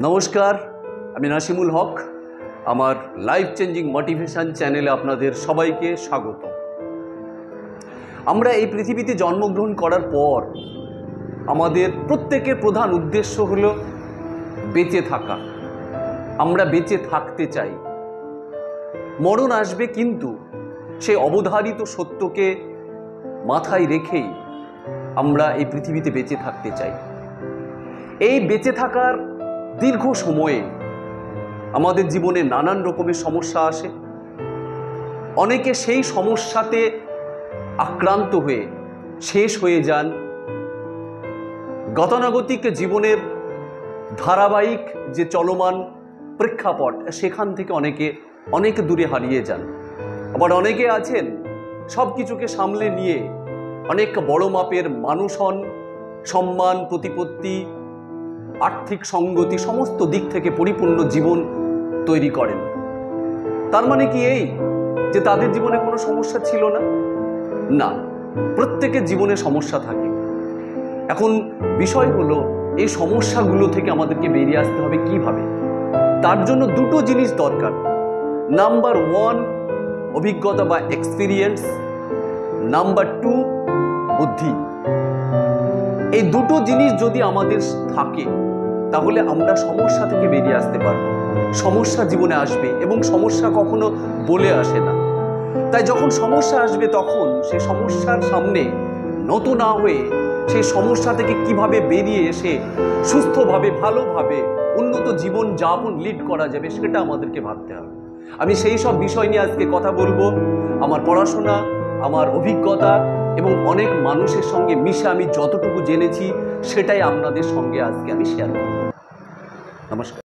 নমস্কার, আমি নাসিমুল হক। আমার লাইফ চেঞ্জিং মোটিভেশন চ্যানেলে আপনাদের সবাইকে স্বাগত। আমরা এই পৃথিবীতে জন্মগ্রহণ করার পর আমাদের প্রত্যেকের প্রধান উদ্দেশ্য হলো বেঁচে থাকা। আমরা বেঁচে থাকতে চাই। মরণ আসবে, কিন্তু সেই অবধারিত সত্যকে মাথায় রেখেই আমরা এই পৃথিবীতে বেঁচে থাকতে চাই। এই বেঁচে থাকার দীর্ঘ সময়ে আমাদের জীবনে নানান রকমের সমস্যা আসে। অনেকে সেই সমস্যাতে আক্রান্ত হয়ে শেষ হয়ে যান। গতানুগতিক জীবনের ধারাবাহিক যে চলমান প্রেক্ষাপট, সেখান থেকে অনেক দূরে হারিয়ে যান। আবার অনেকে আছেন সব কিছুকে সামলে নিয়ে অনেক বড় মাপের মানুষ হন, সম্মান, প্রতিপত্তি, আর্থিক সঙ্গতি সমস্ত দিক থেকে পরিপূর্ণ জীবন তৈরি করেন। তার মানে কি এই যে তাদের জীবনে কোনো সমস্যা ছিল না? না, প্রত্যেকের জীবনে সমস্যা থাকে। এখন বিষয় হলো এই সমস্যাগুলো থেকে আমাদেরকে বেরিয়ে আসতে হবে কিভাবে। তার জন্য দুটো জিনিস দরকার। নাম্বার 1 অভিজ্ঞতা বা এক্সপিরিয়েন্স, নাম্বার 2 বুদ্ধি। এই দুটো জিনিস যদি আমাদের থাকে তাহলে আমরা সমস্যা থেকে বেরিয়ে আসতে পারব। সমস্যা জীবনে আসবে এবং সমস্যা কখনো বলে আসে না। তাই যখন সমস্যা আসবে তখন সেই সমস্যার সামনে নত না হয়ে সেই সমস্যা থেকে কিভাবে বেরিয়ে এসে সুস্থভাবে, ভালোভাবে উন্নত জীবন যাপন লিড করা যাবে সেটা আমাদেরকে ভাবতে হবে। আমি সেই সব বিষয় নিয়ে আজকে কথা বলবো। আমার পড়াশোনা, আমার অভিজ্ঞতা এবং অনেক মানুষের সঙ্গে মিশে আমি যতটুকু জেনেছি সেটাই আপনাদের সঙ্গে আজকে আমি শেয়ার করব। নমস্কার।